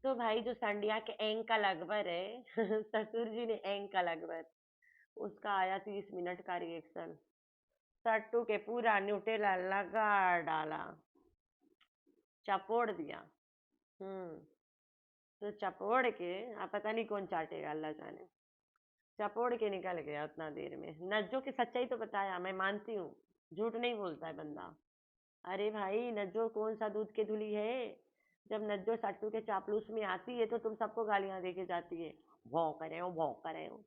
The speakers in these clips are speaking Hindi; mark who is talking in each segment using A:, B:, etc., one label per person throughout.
A: तो भाई जो संडिया के एंकल अकबर है ससुर जी ने एंकल अकबर, उसका आया 30 मिनट का रिएक्शन। सट्टू के पूरा न्यूटेला लगा डाला, चपोड़ दिया। हम्म। तो चपोड़ के अब पता नहीं कौन चाटेगा, अल्लाह जाने। चपोड़ के निकल गया उतना देर में। नज्जो की सच्चाई तो बताया, मैं मानती हूँ, झूठ नहीं बोलता है बंदा। अरे भाई नज्जो कौन सा दूध के धुली है? जब नज्जो सट्टू के चापलूस में आती है तो तुम सबको गालियां दे के जाती है, भौं कर रहे हो,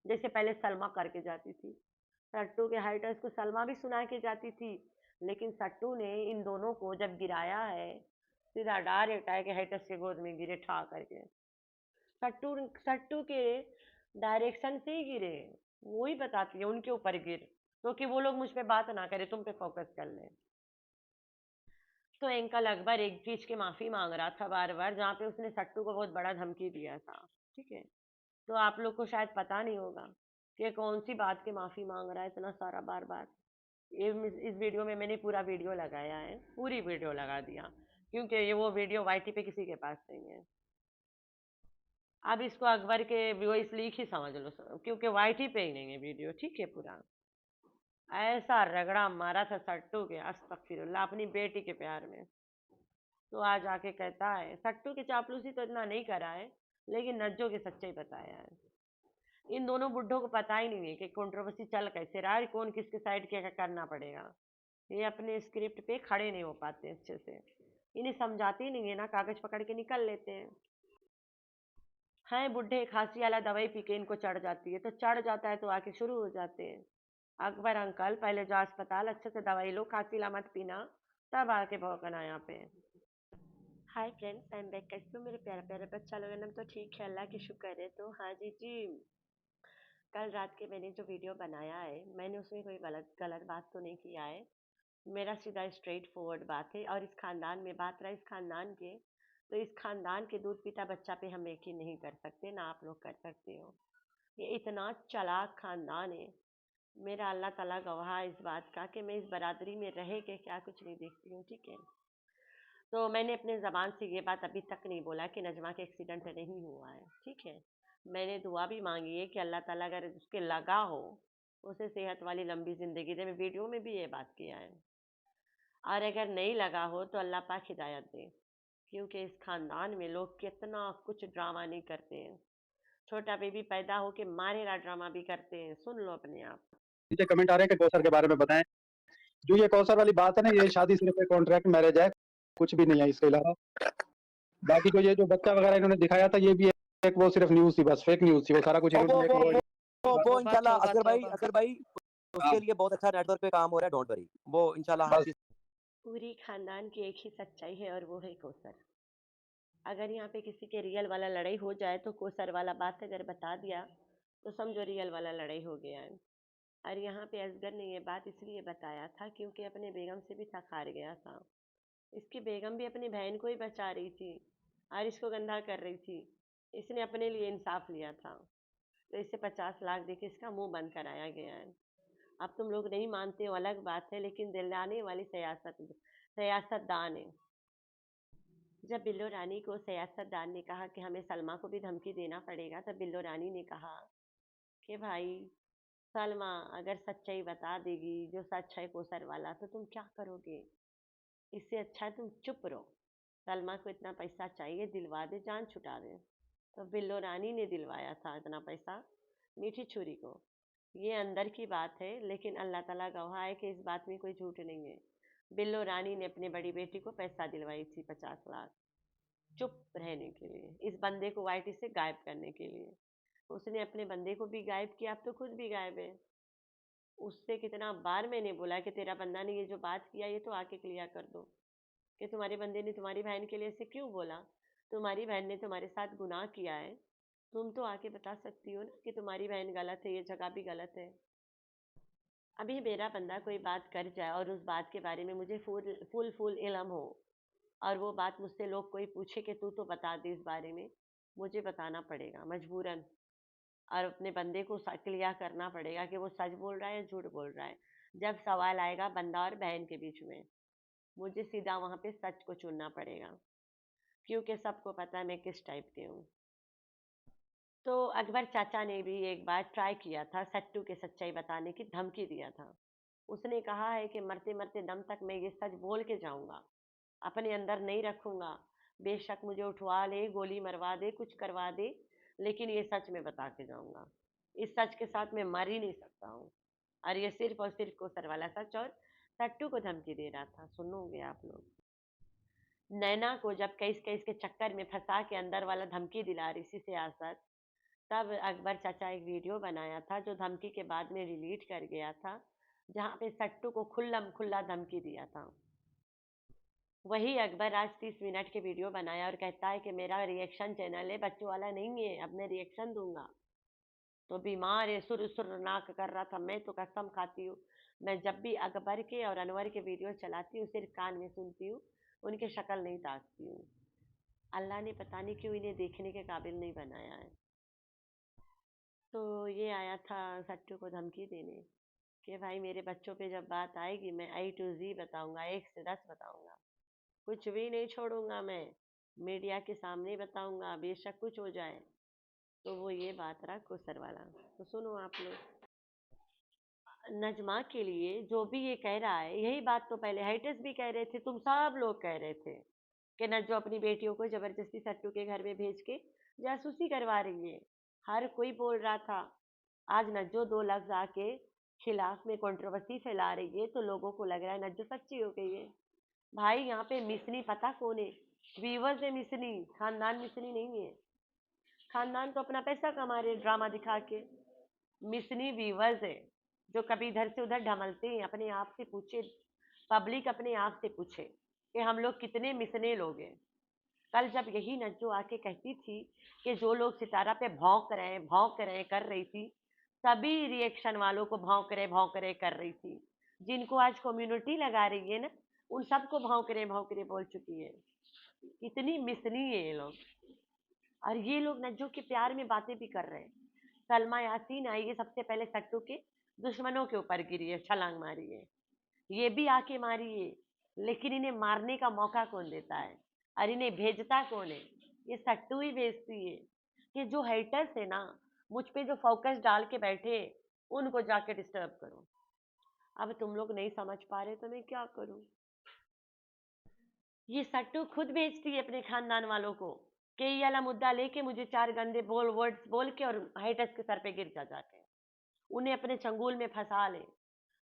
A: जैसे पहले सलमा करके जाती थी। सट्टू के हाइटर्स को सलमा भी सुना के जाती थी, लेकिन सट्टू ने इन दोनों को जब गिराया है, सीधा डायरेक्ट आए के हाइटर्स के गोद में गिरे ठा करके। सट्टू सट्टू के डायरेक्शन से ही गिरे, वो ही बताती है उनके ऊपर गिर, तो कि वो लोग मुझ पे बात ना करे, तुम पे फोकस कर ले। तो अंकल अकबर एक चीज की माफी मांग रहा था बार बार, जहाँ पे उसने सट्टू को बहुत बड़ा धमकी दिया था। ठीक है। तो आप लोग को शायद पता नहीं होगा कि कौन सी बात की माफी मांग रहा है इतना सारा बार बार। ये इस वीडियो में मैंने पूरा वीडियो लगाया है, पूरी वीडियो लगा दिया, क्योंकि ये वो वीडियो वाईटी पे किसी के पास नहीं है। अब इसको अकबर के वॉइस लीक ही समझ लो, क्योंकि वाईटी पे ही नहीं है वीडियो। ठीक है। पूरा ऐसा रगड़ा मारा था सट्टू के, अस्तगफिरुल्लाह, अपनी बेटी के प्यार में। तो आज आके कहता है सट्टू की चापलूसी तो इतना नहीं करा है, लेकिन नज्जो की सच्चाई बताया है। इन दोनों बुड्ढों को पता ही नहीं है कि कंट्रोवर्सी चल कैसे रहा है, कौन किसके साइड क्या क्या करना पड़ेगा। ये अपने स्क्रिप्ट पे खड़े नहीं हो पाते अच्छे से, इन्हें समझाते ही नहीं है ना, कागज पकड़ के निकल लेते हैं। हैं बुढ़े, खांसी वाला दवाई पी के इनको चढ़ जाती है, तो चढ़ जाता है तो आके शुरू हो जाते हैं। अकबर अंकल पहले जाओ अस्पताल, अच्छे से दवाई लो, खांसी ला मत पीना, तब आके भौंकना यहाँ पे। Hi friends, I am back. कैसे हो मेरे प्यारे प्यारे बच्चा लोग? एकदम तो ठीक है, अल्लाह की शुक्र है। तो हाँ जी जी, कल रात के मैंने जो वीडियो बनाया है, मैंने उसमें कोई गलत गलत बात तो नहीं किया है। मेरा सीधा स्ट्रेट फॉरवर्ड बात है। और इस खानदान में बात रहा इस खानदान के, तो इस खानदान के दूध पीता बच्चा पे हम यकीन नहीं कर सकते, ना आप लोग कर सकते हो। ये इतना चालाक खानदान है। मेरा अल्लाह ताला गवाह है इस बात का कि मैं इस बरादरी में रह के क्या कुछ नहीं देखती हूँ। ठीक है। तो मैंने अपने ज़बान से ये बात अभी तक नहीं बोला कि नजमा के एक्सीडेंट नहीं हुआ है। ठीक है। मैंने दुआ भी मांगी है कि अल्लाह ताला अगर उसके लगा हो, उसे सेहत वाली लंबी ज़िंदगी दे। मैं वीडियो में भी ये बात किया है। और अगर नहीं लगा हो तो अल्लाह पाक हिदायत दे, क्योंकि इस खानदान में लोग कितना कुछ ड्रामा नहीं करते हैं। छोटा बेबी पैदा हो के मारेला ड्रामा भी करते हैं, सुन लो अपने आप।
B: नीचे कमेंट आ रहे हैं कि कौसर के बारे में बताएं। जो ये कौसर वाली बात है ना, ये शादी सिर्फ एक कॉन्ट्रैक्ट मैरिज है, कुछ भी नहीं है इसके अलावा। बाकी जो ये जो बच्चा वगैरह इन्होंने दिखाया था, ये भी एक वो सिर्फ न्यूज थी, बस फेक न्यूज थी, वो सारा कुछ
C: वो
B: इन्होंने एक
C: वो
A: तौबा
C: इंशाल्लाह
A: तौबा तौबा।
C: असगर भाई
B: हाँ,
C: उसके लिए बहुत अच्छा नेटवर्क पे काम हो रहा है, डोंट वरी, वो इंशाल्लाह हर
B: बस
C: चीज।
A: पूरी खानदान की एक ही सच्चाई है, और वो है कोसर। अगर यहाँ पे किसी के रियल वाला लड़ाई हो जाए तो कोसर वाला बात अगर बता दिया तो समझो रियल वाला लड़ाई हो गया है। और यहाँ पे असगर ने ये बात इसलिए बताया था क्योंकि अपने बेगम से भी थक हार गया था। इसकी बेगम भी अपनी बहन को ही बचा रही थी और इसको गंदा कर रही थी। इसने अपने लिए इंसाफ लिया था, तो इसे 50 लाख देके इसका मुंह बंद कराया गया है। अब तुम लोग नहीं मानते हो अलग बात है, लेकिन दिलाने वाली सियासतदान है। जब बिल्लो रानी को सियासतदान ने कहा कि हमें सलमा को भी धमकी देना पड़ेगा, तब बिल्लो रानी ने कहा कि भाई सलमा अगर सच्चाई बता देगी, जो सच है कोसर वाला, तो तुम क्या करोगे? इससे अच्छा है तुम चुप रहो। सलमा को इतना पैसा चाहिए, दिलवा दे, जान छुटा दे। तो बिल्लो रानी ने दिलवाया था इतना पैसा मीठी छुरी को। ये अंदर की बात है, लेकिन अल्लाह ताला गवाह है कि इस बात में कोई झूठ नहीं है। बिल्लो रानी ने अपनी बड़ी बेटी को पैसा दिलवाई थी 50 लाख, चुप रहने के लिए, इस बंदे को वाईटी से गायब करने के लिए। उसने अपने बंदे को भी गायब किया, अब तो खुद भी गायब है। उससे कितना बार मैंने बोला कि तेरा बंदा ने ये जो बात किया, ये तो आके क्लियर कर दो कि तुम्हारे बंदे ने तुम्हारी बहन के लिए ऐसे क्यों बोला। तुम्हारी बहन ने तुम्हारे साथ गुनाह किया है, तुम तो आके बता सकती हो ना कि तुम्हारी बहन गलत है, ये जगह भी गलत है। अभी मेरा बंदा कोई बात कर जाए और उस बात के बारे में मुझे फुल फुल फुल इल्म हो, और वो बात मुझसे लोग कोई पूछे कि तू तो बता दे इस बारे में, मुझे बताना पड़ेगा मजबूरन। और अपने बंदे को क्लियर करना पड़ेगा कि वो सच बोल रहा है या झूठ बोल रहा है। जब सवाल आएगा बंदा और बहन के बीच में, मुझे सीधा वहाँ पे सच को चुनना पड़ेगा। क्योंकि सबको पता है मैं किस टाइप की हूँ। तो अकबर चाचा ने भी एक बार ट्राई किया था, सट्टू के सच्चाई बताने की धमकी दिया था। उसने कहा है कि मरते मरते दम तक मैं ये सच बोल के जाऊंगा, अपने अंदर नहीं रखूंगा। बेशक मुझे उठवा ले, गोली मरवा दे, कुछ करवा दे, लेकिन ये सच मैं बता के जाऊंगा। इस सच के साथ मैं मर ही नहीं सकता हूँ। और ये सिर्फ और सिर्फ कोसर वाला सच, और सट्टू को धमकी दे रहा था। सुनोगे आप लोग? नैना को जब कैस कैस के चक्कर में फंसा के अंदर वाला धमकी दिला रही से आसत, तब अकबर चाचा एक वीडियो बनाया था जो धमकी के बाद में डिलीट कर गया था, जहाँ पे सट्टू को खुल्लम खुल्ला धमकी दिया था। वही अकबर आज 30 मिनट के वीडियो बनाया और कहता है कि मेरा रिएक्शन चैनल है, बच्चों वाला नहीं है, अब मैं रिएक्शन दूंगा। तो बीमार है, सुर सुर नाक कर रहा था। मैं तो कसम खाती हूँ, मैं जब भी अकबर के और अनवर के वीडियो चलाती हूँ सिर्फ कान में सुनती हूँ, उनकी शक्ल नहीं ताकती हूँ। अल्लाह ने पता नहीं क्यों इन्हें देखने के काबिल नहीं बनाया है। तो ये आया था सट्टू को धमकी देने कि भाई मेरे बच्चों पे जब बात आएगी मैं A to Z बताऊंगा, 1 से 10 बताऊंगा, कुछ भी नहीं छोड़ूंगा मैं, मीडिया के सामने बताऊंगा, बेशक कुछ हो जाए। तो वो ये बात रहा कोसर वाला। तो सुनो आप लोग, नजमा के लिए जो भी ये कह रहा है, यही बात तो पहले हाइटस भी कह रहे थे, तुम सब लोग कह रहे थे कि नज्जो अपनी बेटियों को जबरदस्ती सट्टू के घर में भेज के जासूसी करवा रही है। हर कोई बोल रहा था। आज नज्जो 2 लफ्ज आके खिलाफ में कंट्रोवर्सी फैला रही है तो लोगों को लग रहा है नज्जो सच्ची हो गई है। भाई यहाँ पे मिसनी पता कौन है? व्यूवर्स है मिसनी, खानदान मिसनी नहीं है। खानदान तो अपना पैसा कमा रहे ड्रामा दिखा के। मिसनी व्यूवर्स है जो कभी इधर से उधर ढमलते हैं। अपने आप से पूछे, पब्लिक अपने आप से पूछे कि हम लोग कितने मिसने लोग हैं। कल जब यही नज्जो आके कहती थी कि जो लोग सितारा पे भौंक रहे कर रही थी, सभी रिएक्शन वालों को भौंक रहे कर रही थी। जिनको आज कम्युनिटी लगा रही है ना, उन सबको भौंक रहे बोल चुकी है। कितनी मिसनी है ये लोग। और ये लोग नज्जो के प्यार में बातें भी कर रहे हैं। सलमा यासीन आई है, सबसे पहले सट्टू के दुश्मनों के ऊपर गिरी है, छलांग मारी है। ये भी आके मारी है, लेकिन इन्हें मारने का मौका कौन देता है और इन्हें भेजता कौन है? ये सट्टू ही भेजती है कि जो हेटर्स है ना, मुझ पे जो फोकस डाल के बैठे हैं, उनको जाके डिस्टर्ब करो। अब तुम लोग नहीं समझ पा रहे तो मैं क्या करूं? ये सट्टू खुद भेजती है अपने खानदान वालों को कि ये वाला मुद्दा लेके मुझे 4 गंदे वर्ड्स बोल के और हेटर्स के सर पे गिर जाके उन्हें अपने चंगुल में फंसा ले।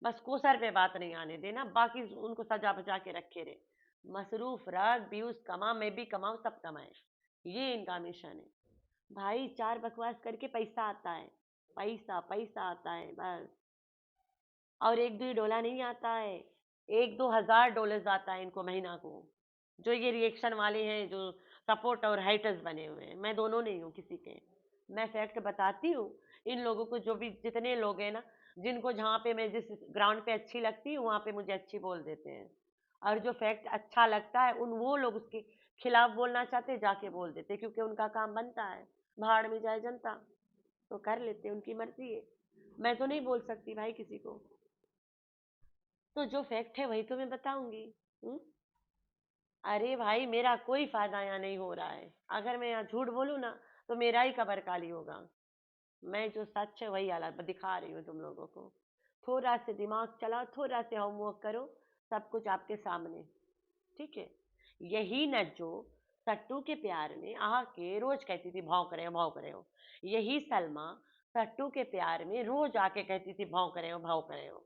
A: बस कोसर पे बात नहीं आने देना, बाकी उनको सजा बजा के रखे रहे। मसरूफ रख, व्यूज कमा, मैं भी कमाऊं, सब कमाए, ये इनका मिशन है। भाई 4 बकवास करके पैसा आता है, पैसा पैसा आता है बस। और 1-2 डॉलर नहीं आता है, 1-2 हज़ार डॉलर्स आता है इनको महीना को। जो ये रिएक्शन वाले हैं, जो सपोर्ट और हाइटर्स बने हुए हैं, मैं दोनों नहीं हूँ किसी के। मैं फैक्ट बताती हूँ। इन लोगों को, जो भी जितने लोग हैं ना, जिनको जहाँ पे मैं जिस ग्राउंड पे अच्छी लगती हूँ वहाँ पे मुझे अच्छी बोल देते हैं। और जो फैक्ट अच्छा लगता है उन वो लोग उसके खिलाफ बोलना चाहते हैं, जाके बोल देते हैं, क्योंकि उनका काम बनता है। भाड़ में जाए जनता, तो कर लेते हैं, उनकी मर्जी है। मैं तो नहीं बोल सकती भाई किसी को। तो जो फैक्ट है वही तो मैं बताऊंगी। हम्म? अरे भाई मेरा कोई फायदा यहाँ नहीं हो रहा है। अगर मैं यहाँ झूठ बोलूँ ना तो मेरा ही कबर काली होगा। मैं जो सच है वही वाला दिखा रही हूँ तुम लोगों को। थोड़ा से दिमाग चलाओ, थोड़ा से होमवर्क करो, सब कुछ आपके सामने। ठीक है? यही नज्जो सट्टू के प्यार में आके रोज कहती थी भौंक रहे हो। यही सलमा सट्टू के प्यार में रोज आके कहती थी भौंक रहे हो।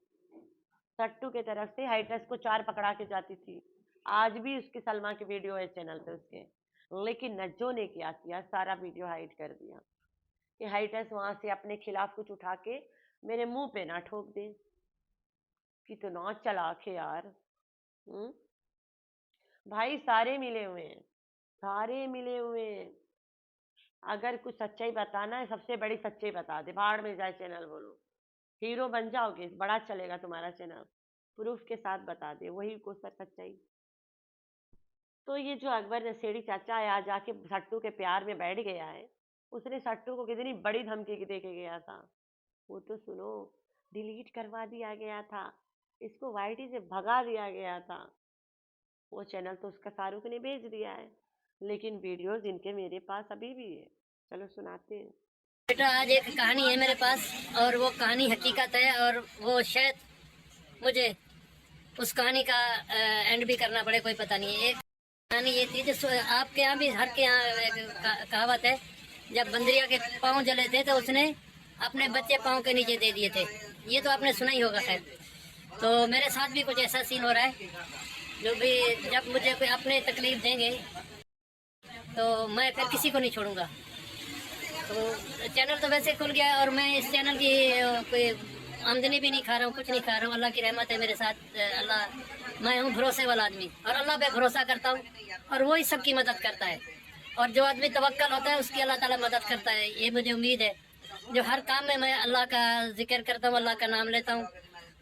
A: सट्टू के तरफ से हाइटस को 4 पकड़ा के जाती थी। आज भी उसकी सलमा की वीडियो है चैनल पे उसके। लेकिन नज्जो ने क्या किया, सारा वीडियो हाइड कर दिया कि हाइटस वहां से अपने खिलाफ कुछ उठा के मेरे मुंह पे ना ठोक दे। कितना चालाक है यार। हम्म? भाई सारे मिले हुए हैं, सारे मिले हुए हैं। अगर कुछ सच्चाई बताना है, सबसे बड़ी सच्चाई बता दे, भाड़ में जाए चैनल बोलो। हीरो बन जाओगे, बड़ा चलेगा तुम्हारा चैनल, प्रूफ के साथ बता दे वही को सच्चाई। तो ये जो अकबर नशेड़ी चाचा है, आज आके सट्टू के प्यार में बैठ गया है। उसने सट्टू को कितनी बड़ी धमकी दे के गया था, वो तो सुनो। डिलीट करवा दिया गया था, इसको वाईटी से भगा दिया गया था। वो चैनल तो उसका शाहरुख ने भेज दिया है, लेकिन वीडियोस इनके मेरे पास अभी भी है। चलो सुनाते हैं।
D: बेटा आज एक कहानी है मेरे पास और वो कहानी हकीकत है और वो शायद मुझे उस कहानी का एंड भी करना पड़े, कोई पता नहीं है। एक कहानी ये थी जो आपके यहाँ भी, हर के यहाँ एक कहावत है, जब बंदरिया के पाँव जले थे तो उसने अपने बच्चे पाँव के नीचे दे दिए थे। ये तो आपने सुना ही होगा खैर। तो मेरे साथ भी कुछ ऐसा सीन हो रहा है, जो भी जब मुझे कोई अपने तकलीफ देंगे तो मैं फिर किसी को नहीं छोड़ूंगा। तो चैनल तो वैसे खुल गया और मैं इस चैनल की कोई आमदनी भी नहीं खा रहा हूँ, कुछ नहीं खा रहा हूँ। अल्लाह की रहमत है मेरे साथ। अल्लाह, मैं हूँ भरोसे वाला आदमी और अल्लाह पे भरोसा करता हूँ और वही सबकी मदद करता है। और जो आदमी तवक्कल होता है उसकी अल्लाह ताला मदद करता है, ये मुझे उम्मीद है। जो हर काम में मैं अल्लाह का जिक्र करता हूँ, अल्लाह का नाम लेता हूँ।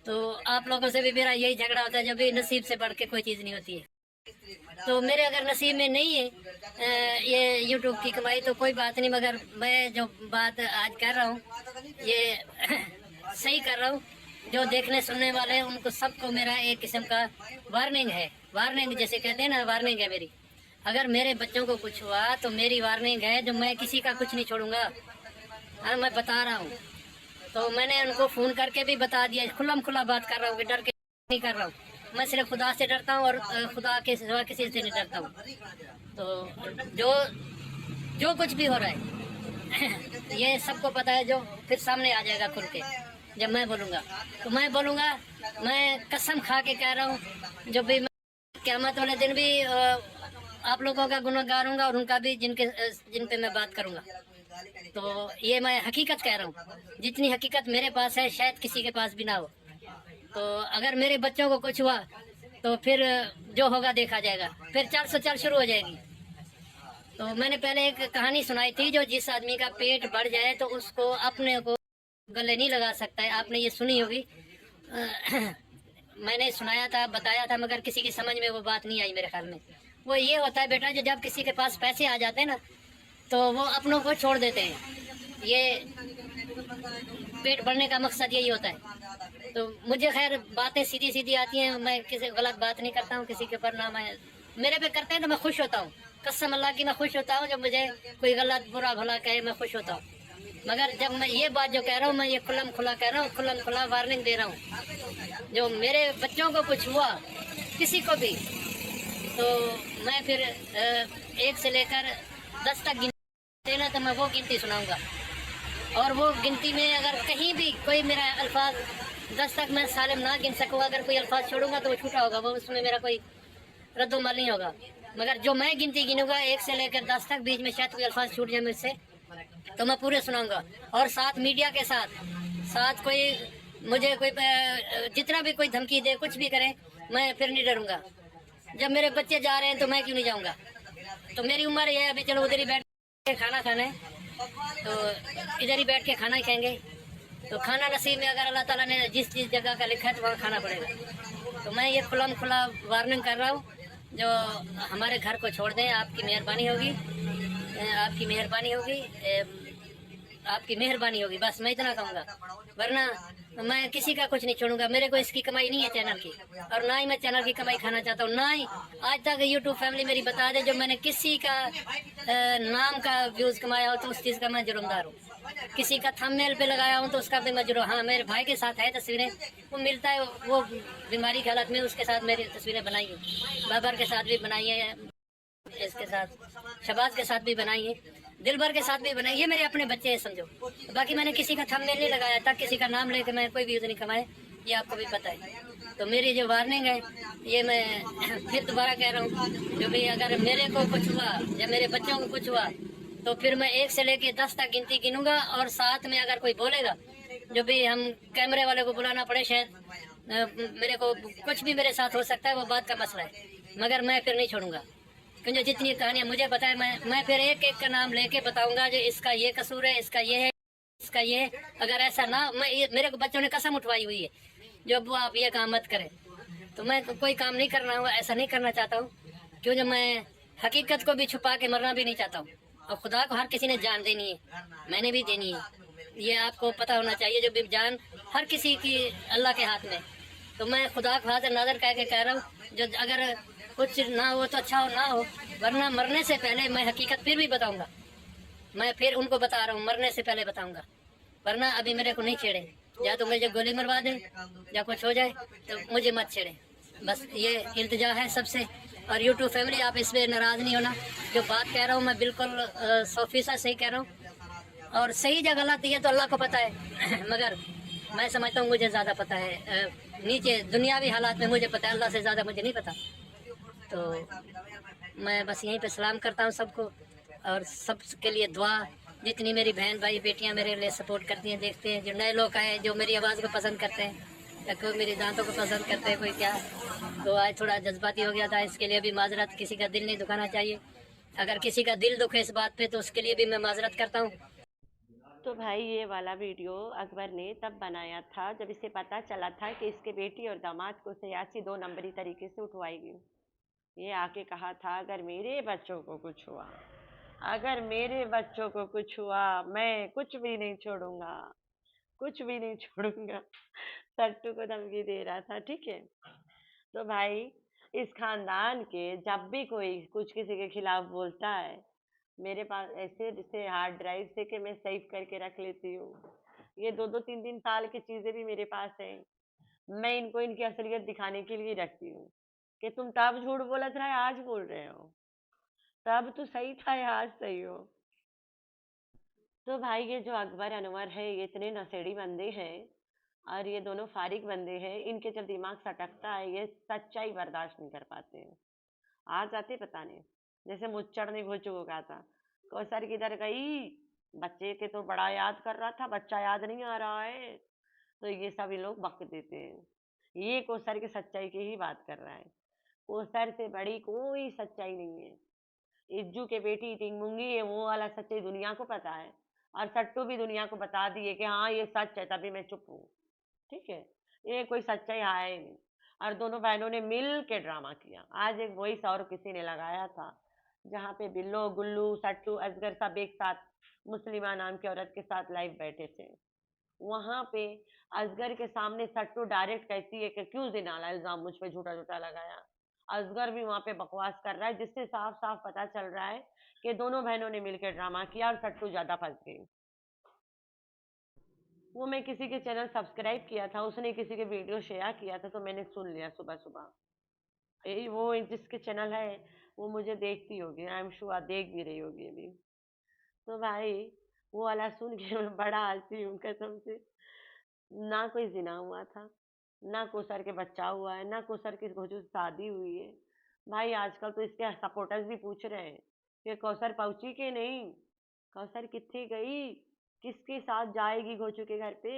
D: तो आप लोगों से भी मेरा यही झगड़ा होता है, जब भी नसीब से बढ़ के कोई चीज़ नहीं होती है। तो मेरे अगर नसीब में नहीं है ये यूट्यूब की कमाई तो कोई बात नहीं, मगर मैं जो बात आज कर रहा हूँ ये सही कर रहा हूँ। जो देखने सुनने वाले हैं उनको सबको मेरा एक किस्म का वार्निंग है। वार्निंग जैसे कहते हैं ना, वार्निंग है मेरी। अगर मेरे बच्चों को कुछ हुआ तो मेरी वार्निंग है, जो मैं किसी का कुछ नहीं छोड़ूंगा। हाँ, मैं बता रहा हूँ। तो मैंने उनको फ़ोन करके भी बता दिया, खुल्लम खुला बात कर रहा हूँ कि डर के नहीं कर रहा हूँ। मैं सिर्फ खुदा से डरता हूँ और खुदा के सिवा किसी से नहीं डरता हूँ। तो जो कुछ भी हो रहा है ये सबको पता है, जो फिर सामने आ जाएगा खुल के जब मैं बोलूँगा। तो मैं बोलूँगा, मैं कसम खा के कह रहा हूँ, जो भी मैं क़यामत वाले दिन भी आप लोगों का गुनहगार हूँगा और उनका भी, जिन पे मैं बात करूँगा। तो ये मैं हकीकत कह रहा हूँ। जितनी हकीकत मेरे पास है शायद किसी के पास भी ना हो। तो अगर मेरे बच्चों को कुछ हुआ तो फिर जो होगा देखा जाएगा, फिर चल से चल शुरू हो जाएगी। तो मैंने पहले एक कहानी सुनाई थी, जो जिस आदमी का पेट बढ़ जाए तो उसको अपने को गले नहीं लगा सकता है। आपने ये सुनी होगी। मैंने सुनाया था, बताया था, मगर किसी की समझ में वो बात नहीं आई मेरे ख्याल में। वो ये होता है बेटा, जो जब किसी के पास पैसे आ जाते हैं ना तो वो अपनों को छोड़ देते हैं। ये पेट भरने का मकसद यही होता है। तो मुझे खैर बातें सीधी सीधी आती हैं, मैं किसी गलत बात नहीं करता हूँ किसी के ऊपर ना। मैं मेरे पे करते हैं तो मैं खुश होता हूँ, कसम अल्लाह की मैं खुश होता हूँ। जब मुझे कोई गलत बुरा भला कहे मैं खुश होता हूँ। मगर जब मैं ये बात जो कह रहा हूँ, मैं ये खुल्लम खुला कह रहा हूँ, खुल्लम खुला वार्निंग दे रहा हूँ। जो मेरे बच्चों को कुछ हुआ, किसी को भी, तो मैं फिर 1 से लेकर 10 तक गिनते ना, तो मैं वो गिनती सुनाऊंगा। और वो गिनती में अगर कहीं भी कोई मेरा अल्फाज 10 तक मैं सालिम ना गिन सकूँ, अगर कोई अल्फाज छोड़ूंगा तो वो छूटा होगा, वो उसमें मेरा कोई रद्दोमल नहीं होगा। मगर जो मैं गिनती गिनूंगा 1 से लेकर 10 तक, बीच में शायद कोई अल्फाज छूट जाए मुझसे, तो मैं पूरे सुनाऊंगा। और साथ मीडिया के साथ कोई मुझे कोई जितना भी कोई धमकी दे, कुछ भी करे, मैं फिर नहीं डरूंगा। जब मेरे बच्चे जा रहे हैं तो मैं क्यों नहीं जाऊंगा। तो मेरी उम्र ये है, अभी चलो उधर ही बैठ के खाना खाना है तो इधर ही बैठ के खाना ही खाएंगे। तो खाना नसीब में अगर अल्लाह ताला ने जिस जगह का लिखा है तो वहाँ खाना पड़ेगा। तो मैं ये खुल्लम खुला वार्निंग कर रहा हूँ, जो हमारे घर को छोड़ दें, आपकी मेहरबानी होगी, आपकी मेहरबानी होगी, आपकी मेहरबानी होगी। बस मैं इतना कहूँगा, वरना मैं किसी का कुछ नहीं छोड़ूंगा। मेरे को इसकी कमाई नहीं है चैनल की, और ना ही मैं चैनल की कमाई खाना चाहता हूँ। ना ही आज तक यूट्यूब फैमिली मेरी बता दे जो मैंने किसी का नाम का व्यूज़ कमाया हो तो उस चीज़ का मैं जुर्मदार हूँ। किसी का थंबनेल पे लगाया हूँ तो उसका भी मैं जुर्म। हाँ, मेरे भाई के साथ है तस्वीरें, वो मिलता है, वो बीमारी की हालत में, उसके साथ मेरी तस्वीरें बनाई हैं। बाबर के साथ भी बनाई है, इसके साथ शहबाज के साथ भी बनाई है, दिलबर के साथ भी बनाई। ये मेरे अपने बच्चे हैं समझो। बाकी मैंने किसी का थंबनेल नहीं लगाया था, किसी का नाम लेके मैं कोई व्यूज़ नहीं कमाए, ये आपको भी पता है। तो मेरी जो वार्निंग है ये मैं फिर दोबारा कह रहा हूँ, जो भी अगर मेरे को कुछ हुआ या मेरे बच्चों को कुछ हुआ तो फिर मैं 1 से लेके 10 तक गिनती गिनूंगा। और साथ में अगर कोई बोलेगा, जो भी हम कैमरे वाले को बुलाना पड़े, शायद मेरे को कुछ भी मेरे साथ हो सकता है, वो बात का मसला है, मगर मैं फिर नहीं छोड़ूंगा। क्योंकि जितनी कहानियाँ मुझे पता है, मैं फिर एक एक का नाम लेके बताऊंगा, जो इसका ये कसूर है, इसका ये है, इसका ये है। अगर ऐसा ना, मेरे को बच्चों ने कसम उठवाई हुई है जो अब आप ये काम मत करें, तो मैं कोई काम नहीं कर रहा हूँ, ऐसा नहीं करना चाहता हूँ। क्योंकि मैं हकीकत को भी छुपा के मरना भी नहीं चाहता हूँ। और खुदा को हर किसी ने जान देनी है, मैंने भी देनी है, ये आपको पता होना चाहिए। जो भी जान हर किसी की अल्लाह के हाथ में। तो मैं खुदा को हाजिर नाज़र कह के कह रहा हूँ, जो अगर कुछ ना हो तो अच्छा हो ना हो, वरना मरने से पहले मैं हकीकत फिर भी बताऊंगा। मैं फिर उनको बता रहा हूँ, मरने से पहले बताऊंगा, वरना अभी मेरे को नहीं छेड़े। या तो मुझे गोली मरवा दे या कुछ हो जाए तो मुझे मत छेड़े। बस ये इल्तिजा है सबसे। और यूट्यूब फैमिली, आप इस पर नाराज़ नहीं होना। जो बात कह रहा हूँ मैं बिल्कुल 100% सही कह रहा हूँ। और सही या गलत ये तो अल्लाह को पता है मगर मैं समझता हूँ मुझे ज़्यादा पता है। नीचे दुनियावी हालात में मुझे पता है, अल्लाह से ज़्यादा मुझे नहीं पता। तो मैं बस यहीं पे सलाम करता हूँ सबको, और सबके लिए दुआ। जितनी मेरी बहन भाई बेटियां मेरे लिए सपोर्ट करती हैं, देखते हैं, जो नए लोग आए जो मेरी आवाज़ को पसंद करते हैं, या कोई मेरी दांतों को पसंद करते हैं, कोई क्या। तो आज थोड़ा जज्बाती हो गया था, इसके लिए भी माजरत। किसी का दिल नहीं दुखाना चाहिए। अगर किसी का दिल दुखे इस बात पे तो उसके लिए भी मैं माजरत करता हूँ।
A: तो भाई ये वाला वीडियो अकबर ने तब बनाया था जब इसे पता चला था कि इसके बेटी और दामाद को सियासी 2 नंबरी तरीके से उठवाएगी। ये आके कहा था, अगर मेरे बच्चों को कुछ हुआ, अगर मेरे बच्चों को कुछ हुआ, मैं कुछ भी नहीं छोड़ूंगा, कुछ भी नहीं छोड़ूंगा। सट्टू को धमकी दे रहा था, ठीक है। तो भाई इस खानदान के जब भी कोई कुछ किसी के खिलाफ बोलता है, मेरे पास ऐसे जैसे हार्ड ड्राइव से कि मैं सेव करके रख लेती हूँ। ये 2-2 3-3 साल की चीजें भी मेरे पास हैं। मैं इनको इनकी असलियत दिखाने के लिए रखती हूँ कि तुम तब झूठ बोला था, आज बोल रहे हो, तब तो सही था, या आज सही हो। तो भाई ये जो अकबर अनवर है, ये इतने नशेड़ी बंदे हैं और ये दोनों फारिग बंदे हैं। इनके जब दिमाग सटकता है, ये सच्चाई बर्दाश्त नहीं कर पाते हैं। आ जाते पता नहीं, जैसे मुच्चड़ ने घोचू को कहा था, कौसर किधर गई, बच्चे के तो बड़ा याद कर रहा था, बच्चा याद नहीं आ रहा है। तो ये सभी लोग बक देते हैं। ये कौसर की सच्चाई की ही बात कर रहा है। कौसर से बड़ी कोई सच्चाई नहीं है। इज्जू के बेटी टिंगमुंगी है, वो वाला सच्चाई दुनिया को पता है। और सट्टू भी दुनिया को बता दिए कि हाँ ये सच है, तभी मैं चुप हूँ, ठीक है। ये कोई सच्चाई है ही नहीं। और दोनों बहनों ने मिल के ड्रामा किया। आज एक वॉइस और किसी ने लगाया था जहाँ पे बिल्लो गुल्लू सट्टू असगर सब एक साथ मुस्लिमा नाम की औरत के साथ लाइव बैठे थे। वहां पे असगर के सामने सट्टू डायरेक्ट कहती है कि क्यों जिनाला इल्जाम मुझ पे झूठा झूठा लगाया। असगर भी वहां पे बकवास कर रहा है, जिससे साफ साफ पता चल रहा है कि दोनों बहनों ने मिलकर ड्रामा किया और सट्टू ज्यादा फंस गई। वो मैं किसी के चैनल सब्सक्राइब किया था, उसने किसी के वीडियो शेयर किया था, तो मैंने सुन लिया सुबह सुबह। यही वो जिसके चैनल है वो मुझे देखती होगी, आई एम श्योर देख भी रही होगी अभी। तो भाई वो वाला सुन के मैं बड़ा हंसी हूँ कसम से। ना कोई जिना हुआ था, ना कोसर के बच्चा हुआ है, ना कोसर की कुछ शादी हुई है। भाई आजकल तो इसके सपोर्टर्स भी पूछ रहे हैं कि कौसर पहुंची कि नहीं, कौसर कितने गई, किसके साथ जाएगी घोचू के घर पे,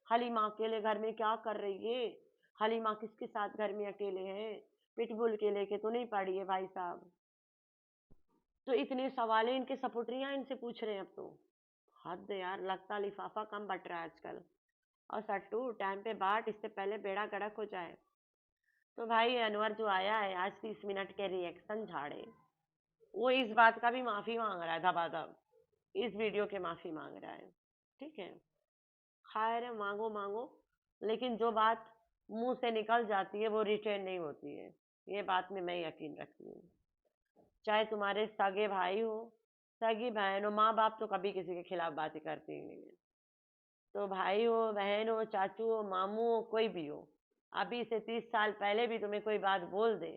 A: हलीमा अकेले घर में क्या कर रही है, हलीमा किसके साथ घर में अकेले है, पिटबुल के लेके तो नहीं पड़ी है भाई साहब। तो इतने सवाल इनके सपोर्टरियां इनसे पूछ रहे हैं अब तो। हद है यार, लगता लिफाफा कम बट रहा है आजकल। और सट्टू टाइम पे बाट, इससे पहले बेड़ा गड़क हो जाए। तो भाई अनवर जो आया है आज 30 मिनट के रिएक्शन झाड़े, वो इस बात का भी माफी मांग रहा है धबाधब, इस वीडियो के माफी मांग रहा है, ठीक है। खैर मांगो मांगो, लेकिन जो बात मुंह से निकल जाती है वो रिटेन नहीं होती है। ये बात में मैं यकीन रखती हूँ। चाहे तुम्हारे सगे भाई हो, सगी बहन हो, माँ बाप तो कभी किसी के खिलाफ बातें करते ही नहीं है। तो भाई हो, बहन हो, चाचू हो, मामू हो, कोई भी हो, अभी से 30 साल पहले भी तुम्हें कोई बात बोल दे,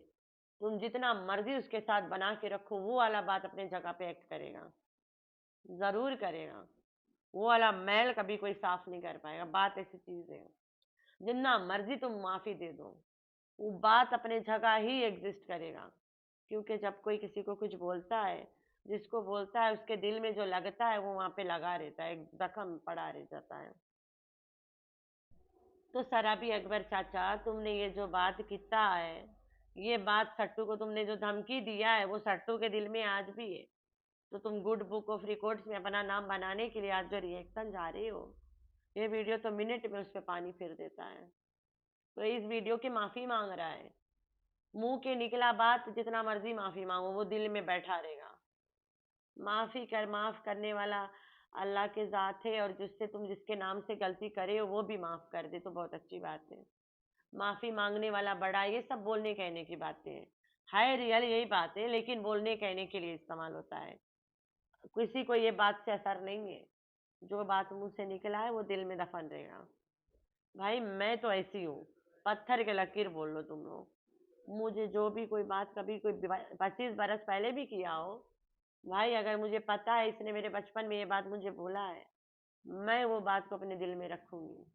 A: तुम जितना मर्जी उसके साथ बना के रखो, वो वाला बात अपने जगह पे एक्ट करेगा, जरूर करेगा। वो वाला मैल कभी कोई साफ नहीं कर पाएगा। बात ऐसी चीज है, जितना मर्जी तुम माफी दे दो, वो बात अपने जगह ही एग्जिस्ट करेगा। क्योंकि जब कोई किसी को कुछ बोलता है, जिसको बोलता है उसके दिल में जो लगता है वो वहां पे लगा रहता है, एक जख्म पड़ा रह जाता है। तो सराबी अकबर चाचा, तुमने ये जो बात किया है, ये बात सट्टू को तुमने जो धमकी दिया है, वो सट्टू के दिल में आज भी है। तो तुम गुड बुक ऑफ रिकॉर्ड्स में अपना नाम बनाने के लिए आज जो रिएक्शन जा रहे हो, ये वीडियो तो मिनट में उस पर पानी फिर देता है। तो इस वीडियो की माफी मांग रहा है। मुंह के निकला बात जितना मर्जी माफी मांगो, वो दिल में बैठा रहेगा। माफ करने वाला अल्लाह के ज़ात है, और जिससे तुम जिसके नाम से गलती करे हो वो भी माफ कर दे तो बहुत अच्छी बात है। माफी मांगने वाला बड़ा, ये सब बोलने कहने की बातें हैं। है रियल यही बात है, लेकिन बोलने कहने के लिए इस्तेमाल होता है। किसी को ये बात से असर नहीं है, जो बात मुंह से निकला है वो दिल में दफन रहेगा। भाई मैं तो ऐसी हूँ, पत्थर के लकीर बोल लो तुम लोग। मुझे जो भी कोई बात कभी कोई 25 बरस पहले भी किया हो, भाई अगर मुझे पता है इसने मेरे बचपन में ये बात मुझे बोला है, मैं वो बात को अपने दिल में रखूंगी।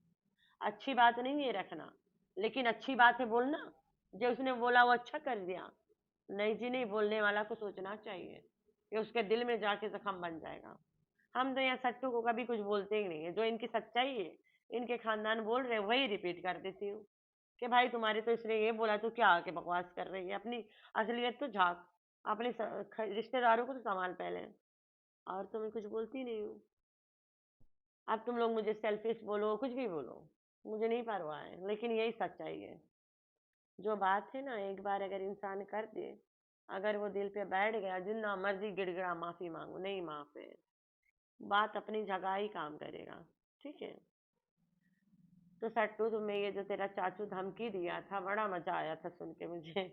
A: अच्छी बात नहीं है रखना, लेकिन अच्छी बात है बोलना। जो उसने बोला वो अच्छा कर दिया, नहीं जी नहीं, बोलने वाला को सोचना चाहिए कि उसके दिल में जाके जख्म बन जाएगा। हम तो यहाँ सट्टू को कभी कुछ बोलते ही नहीं है, जो इनकी सच्चाई है, इनके खानदान बोल रहे हैं, वही रिपीट कर देती हूँ कि भाई तुम्हारे तो इसने ये बोला, तो क्या आके बकवास कर रही है, अपनी असलियत तो झाँक, अपने रिश्तेदारों को तो संभाल पहले। और तो मैं कुछ बोलती नहीं हूँ। अब तुम लोग मुझे सेल्फिश बोलो, कुछ भी बोलो, मुझे नहीं परवाह है, लेकिन यही सच्चाई है। जो बात है ना, एक बार अगर इंसान कर दे, अगर वो दिल पे बैठ गया, जितना मर्जी गिड़गिड़ा माफी मांगो, नहीं माफ है। बात अपनी जगह ही काम करेगा। ठीक है। तो सट्टू, तुम्हें ये जो तेरा चाचू धमकी दिया था, बड़ा मजा आया था सुन के मुझे।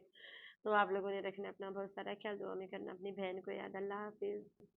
A: तो आप लोगों ने रखना अपना बहुत सारा ख्याल, दुआ में करना अपनी बहन को याद। अल्लाह हाफिज।